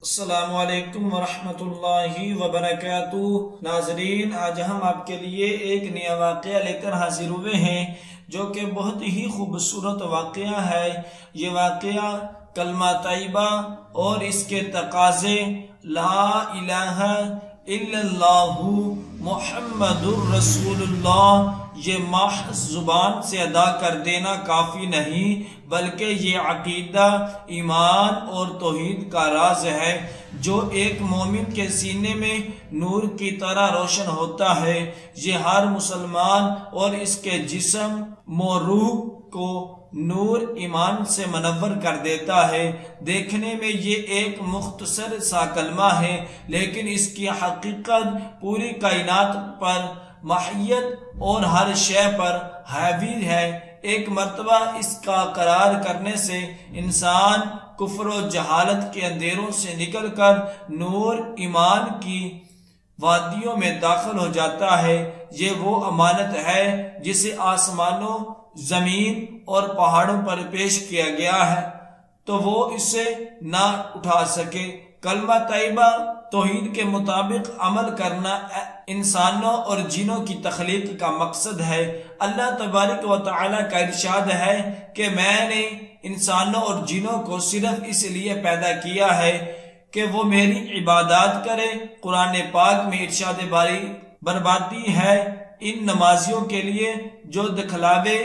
السلام علیکم ورحمۃ اللہ وبرکاتہ۔ ناظرین، آج ہم آپ کے لیے ایک نیا واقعہ لے کر حاضر ہوئے ہیں جو کہ بہت ہی خوبصورت واقعہ ہے۔ یہ واقعہ کلمہ طیبہ اور اس کے تقاضے لا الہ الا اللہ محمد الرسول اللہ، یہ محض زبان سے ادا کر دینا کافی نہیں، بلکہ یہ عقیدہ، ایمان اور توحید کا راز ہے جو ایک مومن کے سینے میں نور کی طرح روشن ہوتا ہے۔ یہ ہر مسلمان اور اس کے جسم و روح کو نور ایمان سے منور کر دیتا ہے۔ دیکھنے میں یہ ایک مختصر سا کلمہ ہے، لیکن اس کی حقیقت پوری کائنات پر، ماہیت اور ہر شے پر حاوی ہے۔ ایک مرتبہ اس کا قرار کرنے سے انسان کفر و جہالت کے اندھیروں سے نکل کر نور ایمان کی وادیوں میں داخل ہو جاتا ہے۔ یہ وہ امانت ہے جسے آسمانوں، زمین اور پہاڑوں پر پیش کیا گیا ہے تو وہ اسے نہ اٹھا سکے۔ کلمہ طیبہ توحید کے مطابق عمل کرنا انسانوں اور جنوں کی تخلیق کا مقصد ہے۔ اللہ تبارک و تعالی کا ارشاد ہے کہ میں نے انسانوں اور جنوں کو صرف اس لیے پیدا کیا ہے کہ وہ میری عبادات کرے۔ قرآن پاک میں ارشاد باری بربادی ہے ان نمازیوں کے لیے جو دکھلاوے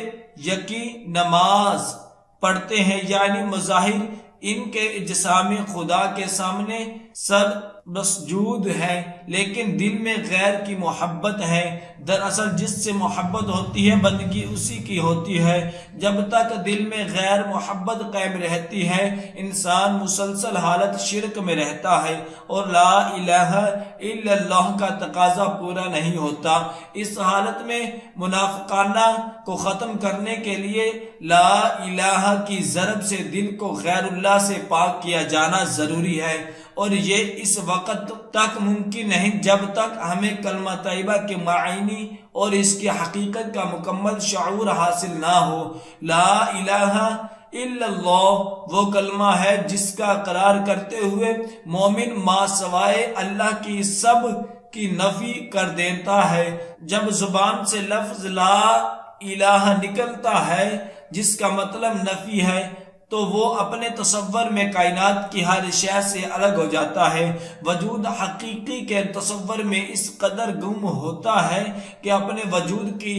یقی نماز پڑھتے ہیں، یعنی مظاہر ان کے اجسام خدا کے سامنے سر مسجود ہے، لیکن دل میں غیر کی محبت ہے۔ دراصل جس سے محبت ہوتی ہے بندگی اسی کی ہوتی ہے۔ جب تک دل میں غیر محبت قائم رہتی ہے انسان مسلسل حالت شرک میں رہتا ہے اور لا الہ الا اللہ کا تقاضا پورا نہیں ہوتا۔ اس حالت میں منافقانہ کو ختم کرنے کے لیے لا الہ کی ضرب سے دل کو غیر اللہ سے پاک کیا جانا ضروری ہے، اور یہ اس وقت تک ممکن نہیں جب تک ہمیں کلمہ طیبہ کے معنی اور اس کی حقیقت کا مکمل شعور حاصل نہ ہو۔ لا الہ الا اللہ وہ کلمہ ہے جس کا اقرار کرتے ہوئے مومن ما سوائے اللہ کی سب کی نفی کر دیتا ہے۔ جب زبان سے لفظ لا الہ نکلتا ہے جس کا مطلب نفی ہے تو وہ اپنے تصور میں کائنات کی ہر شے سے الگ ہو جاتا ہے۔ وجود حقیقی کے تصور میں اس قدر گم ہوتا ہے کہ اپنے وجود کی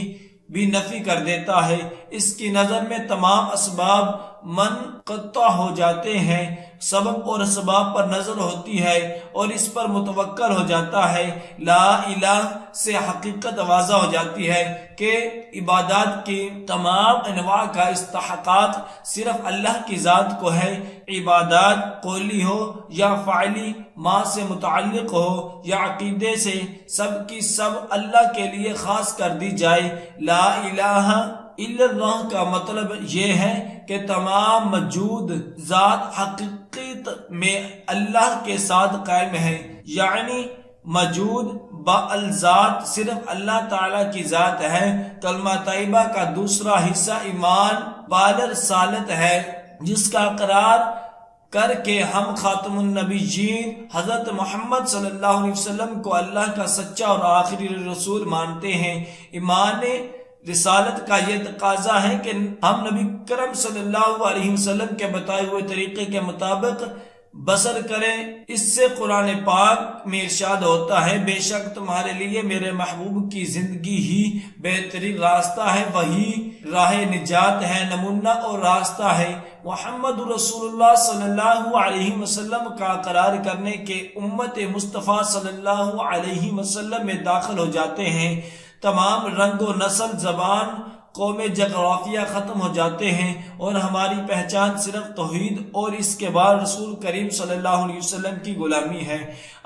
بھی نفی کر دیتا ہے۔ اس کی نظر میں تمام اسباب منقطع ہو جاتے ہیں، سبب اور اسباب پر نظر ہوتی ہے اور اس پر متوکل ہو جاتا ہے۔ لا الہ سے حقیقت واضح ہو جاتی ہے کہ عبادات کی تمام انواع کا استحقاق صرف اللہ کی ذات کو ہے۔ عبادات قولی ہو یا فعلی، ماں سے متعلق ہو یا عقیدے سے، سب کی سب اللہ کے لیے خاص کر دی جائے۔ لا الہ الا اللہ کا مطلب یہ ہے کہ تمام موجود ذات حقیقت میں اللہ کے ساتھ قائم ہے، یعنی موجود بالذات صرف اللہ تعالی کی ذات ہے۔ کلمہ طیبہ کا دوسرا حصہ ایمان بالرسالت ہے، جس کا اقرار کر کے ہم خاتم النبیین حضرت محمد صلی اللہ علیہ وسلم کو اللہ کا سچا اور آخری رسول مانتے ہیں۔ ایمان رسالت کا یہ تقاضا ہے کہ ہم نبی کرم صلی اللہ علیہ وسلم کے بتائے ہوئے طریقے کے مطابق بسر کریں۔ اس سے قرآن پاک میں ارشاد ہوتا ہے بے شک تمہارے لیے میرے محبوب کی زندگی ہی بہترین راستہ ہے، وہی راہ نجات ہے، نمونہ اور راستہ ہے۔ محمد رسول اللہ صلی اللہ علیہ وسلم کا قرار کرنے کے امت مصطفیٰ صلی اللہ علیہ وسلم میں داخل ہو جاتے ہیں۔ تمام رنگ و نسل، زبان، قوم، جغرافیہ ختم ہو جاتے ہیں اور ہماری پہچان صرف توحید اور اس کے بعد رسول کریم صلی اللہ علیہ وسلم کی غلامی ہے۔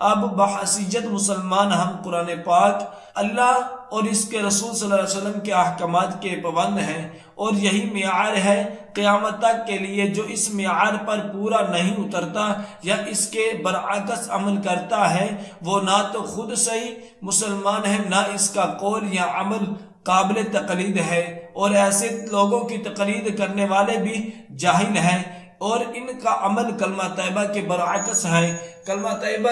اب بحیثیت مسلمان ہم قرآن پاک، اللہ اور اس کے رسول صلی اللہ علیہ وسلم کے احکامات کے پابند ہیں، اور یہی معیار ہے قیامت تک کے لیے۔ جو اس معیار پر پورا نہیں اترتا یا اس کے برعکس عمل کرتا ہے وہ نہ تو خود صحیح مسلمان ہے، نہ اس کا قول یا عمل قابل تقلید ہے، اور ایسے لوگوں کی تقلید کرنے والے بھی جاہل ہیں۔ اور ان کا عمل کلمہ طیبہ کے برعکس ہے۔ کلمہ طیبہ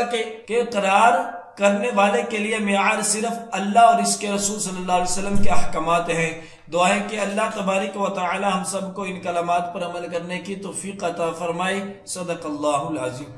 کے قرار کرنے والے کے لیے معیار صرف اللہ اور اس کے رسول صلی اللہ علیہ وسلم کے احکامات ہیں۔ دعا ہے کہ اللہ تبارک و تعالی ہم سب کو ان کلمات پر عمل کرنے کی توفیق عطا فرمائے۔ صدق اللہ العظیم۔